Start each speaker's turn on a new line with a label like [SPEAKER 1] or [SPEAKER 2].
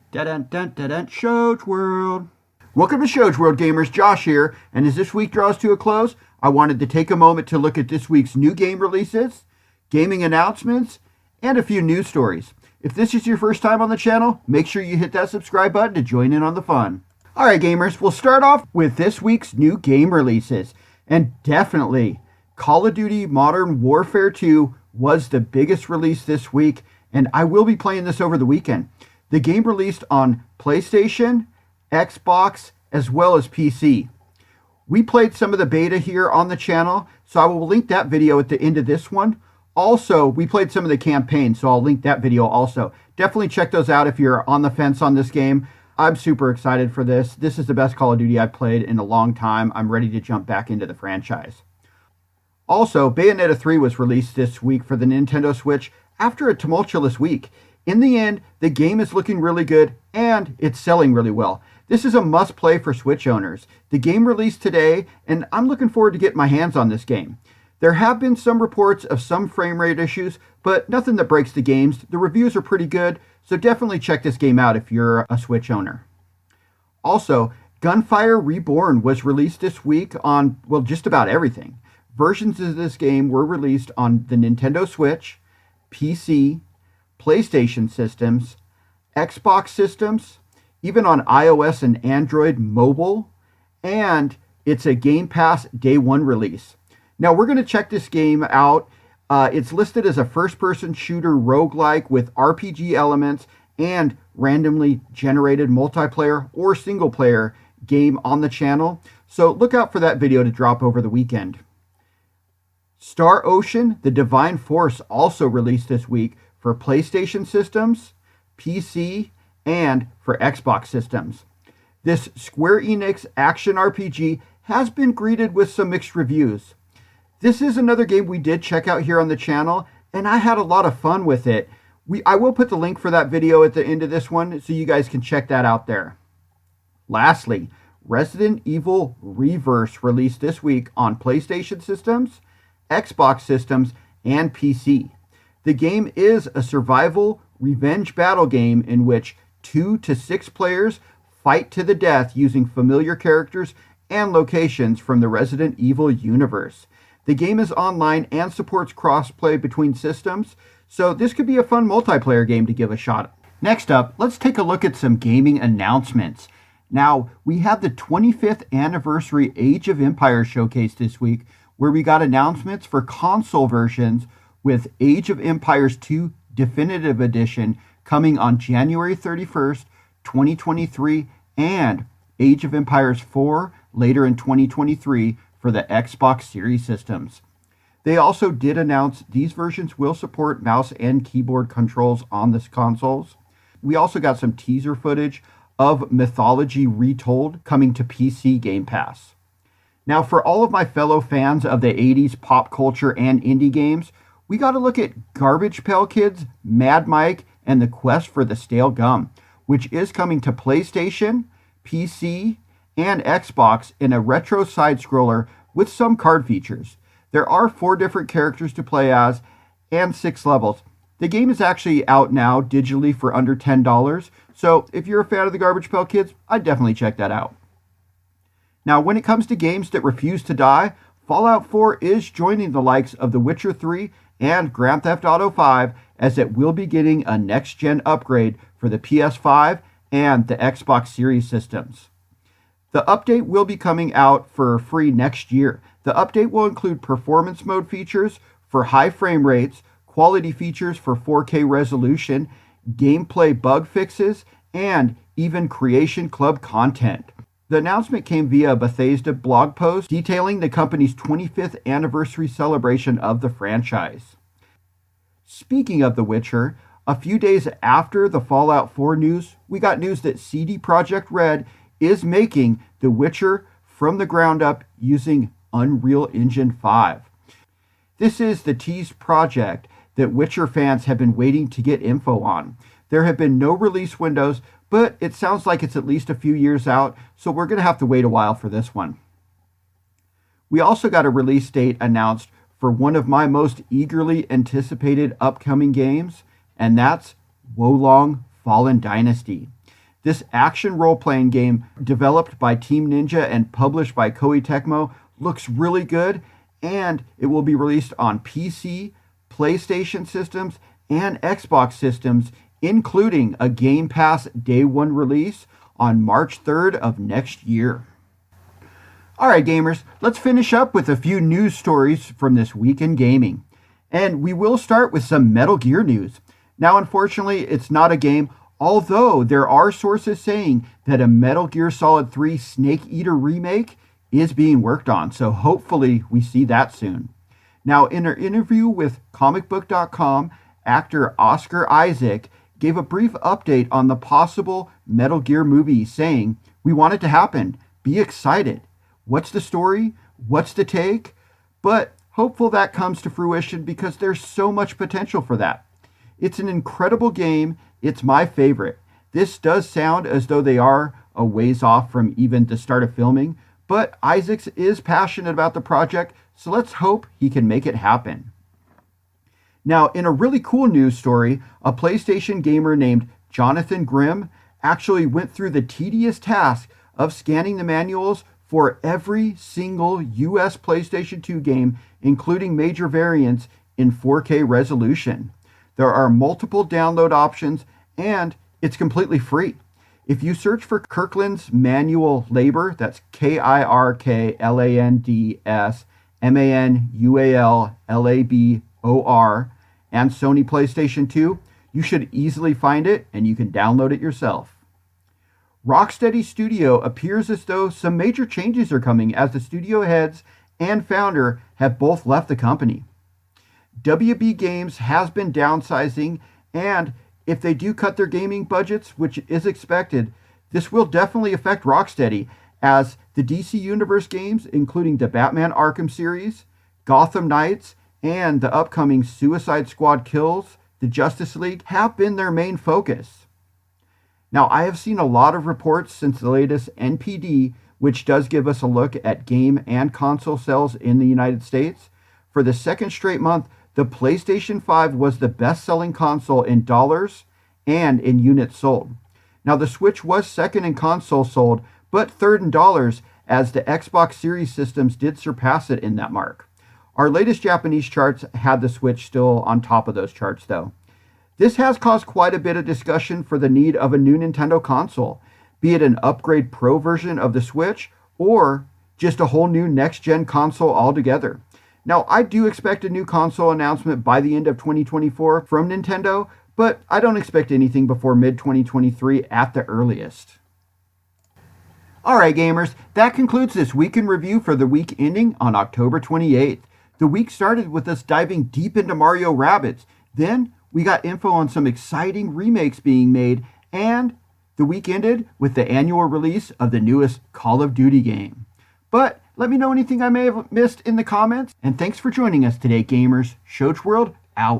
[SPEAKER 1] Dun-dun-dun-dun-dun, Shoge World. Welcome to Shoge World, gamers. Josh here, and as this week draws to a close, I wanted to take a moment to look at this week's new game releases, gaming announcements, and a few news stories. If this is your first time on the channel, make sure you hit that subscribe button to join in on the fun. Alright gamers, we'll start off with this week's new game releases, and definitely Call of Duty Modern Warfare 2 was the biggest release this week, and I will be playing this over the weekend. The game released on PlayStation, Xbox, as well as PC. We played some of the beta here on the channel, so I will link that video at the end of this one. Also, we played some of the campaign, so I'll link that video also. Definitely check those out if you're on the fence on this game. I'm super excited for this. This is the best Call of Duty I've played in a long time. I'm ready to jump back into the franchise. Also, Bayonetta 3 was released this week for the Nintendo Switch after a tumultuous week. In the end, the game is looking really good and it's selling really well. This is a must-play for Switch owners. The game released today, and I'm looking forward to getting my hands on this game. There have been some reports of some frame rate issues, but nothing that breaks the games. The reviews are pretty good, so definitely check this game out if you're a Switch owner. Also, Gunfire Reborn was released this week on, well, just about everything. Versions of this game were released on the Nintendo Switch, PC, PlayStation systems, Xbox systems, even on iOS and Android mobile, and it's a Game Pass Day 1 release. Now we're going to check this game out. It's listed as a first-person shooter roguelike with RPG elements and randomly generated multiplayer or single-player game on the channel, so look out for that video to drop over the weekend. Star Ocean: The Divine Force also released this week for PlayStation systems, PC, and for Xbox systems. This Square Enix action RPG has been greeted with some mixed reviews. This is another game we did check out here on the channel, and I had a lot of fun with it. I will put the link for that video at the end of this one so you guys can check that out there. Lastly, Resident Evil Reverse released this week on PlayStation systems, Xbox systems, and PC. The game is a survival revenge battle game in which 2 to 6 players fight to the death using familiar characters and locations from the Resident Evil universe. The game is online and supports crossplay between systems, so this could be a fun multiplayer game to give a shot. Next up, let's take a look at some gaming announcements. Now, we have the 25th anniversary Age of Empires showcase this week, where we got announcements for console versions with Age of Empires 2 Definitive Edition coming on January 31st, 2023, and Age of Empires 4 later in 2023 for the Xbox Series systems. They also did announce these versions will support mouse and keyboard controls on the consoles. We also got some teaser footage of Mythology Retold coming to PC Game Pass. Now, for all of my fellow fans of the 80s pop culture and indie games, we got to look at Garbage Pail Kids, Mad Mike, and the Quest for the Stale Gum, which is coming to PlayStation, PC, and Xbox in a retro side-scroller with some card features. There are 4 different characters to play as and 6 levels. The game is actually out now digitally for under $10, so if you're a fan of the Garbage Pail Kids, I'd definitely check that out. Now, when it comes to games that refuse to die, Fallout 4 is joining the likes of The Witcher 3 and Grand Theft Auto 5 as it will be getting a next-gen upgrade for the PS5 and the Xbox Series systems. The update will be coming out for free next year. The update will include performance mode features for high frame rates, quality features for 4K resolution, gameplay bug fixes, and even Creation Club content. The announcement came via a Bethesda blog post detailing the company's 25th anniversary celebration of the franchise. Speaking of The Witcher, a few days after the Fallout 4 news, we got news that CD Projekt Red is making The Witcher from the ground up using Unreal Engine 5. This is the teased project that Witcher fans have been waiting to get info on. There have been no release windows, but it sounds like it's at least a few years out, so we're going to have to wait a while for this one. We also got a release date announced for one of my most eagerly anticipated upcoming games, and that's Wolong Fallen Dynasty. This action role-playing game, developed by Team Ninja and published by Koei Tecmo, looks really good, and it will be released on PC, PlayStation systems, and Xbox systems, including a Game Pass Day 1 release on March 3rd of next year. Alright gamers, let's finish up with a few news stories from this week in gaming. And we will start with some Metal Gear news. Now unfortunately, it's not a game, although there are sources saying that a Metal Gear Solid 3 Snake Eater remake is being worked on, so hopefully we see that soon. Now, in an interview with comicbook.com, actor Oscar Isaac gave a brief update on the possible Metal Gear movie, saying, "We want it to happen. Be excited. What's the story? What's the take?" But hopeful that comes to fruition because there's so much potential for that. It's an incredible game. It's my favorite. This does sound as though they are a ways off from even the start of filming, but Isaacs is passionate about the project, so let's hope he can make it happen. Now, in a really cool news story, a PlayStation gamer named Jonathan Grimm actually went through the tedious task of scanning the manuals for every single US PlayStation 2 game, including major variants, in 4K resolution. There are multiple download options, and it's completely free. If you search for Kirkland's Manual Labor, that's Kirklands ManualLabor, and Sony PlayStation 2, you should easily find it, and you can download it yourself. Rocksteady Studio appears as though some major changes are coming, as the studio heads and founder have both left the company. WB Games has been downsizing, and if they do cut their gaming budgets, which is expected, this will definitely affect Rocksteady, as the DC Universe games, including the Batman Arkham series, Gotham Knights, and the upcoming Suicide Squad Kills, the Justice League, have been their main focus. Now, I have seen a lot of reports since the latest NPD, which does give us a look at game and console sales in the United States. For the second straight month, the PlayStation 5 was the best-selling console in dollars and in units sold. Now, the Switch was second in console sold, but third in dollars, as the Xbox Series systems did surpass it in that mark. Our latest Japanese charts had the Switch still on top of those charts, though. This has caused quite a bit of discussion for the need of a new Nintendo console, be it an upgrade Pro version of the Switch or just a whole new next-gen console altogether. Now, I do expect a new console announcement by the end of 2024 from Nintendo, but I don't expect anything before mid-2023 at the earliest. Alright gamers, that concludes this week in review for the week ending on October 28th. The week started with us diving deep into Mario Rabbids. Then we got info on some exciting remakes being made, and the week ended with the annual release of the newest Call of Duty game. But let me know anything I may have missed in the comments, and thanks for joining us today, gamers. Shoach World out.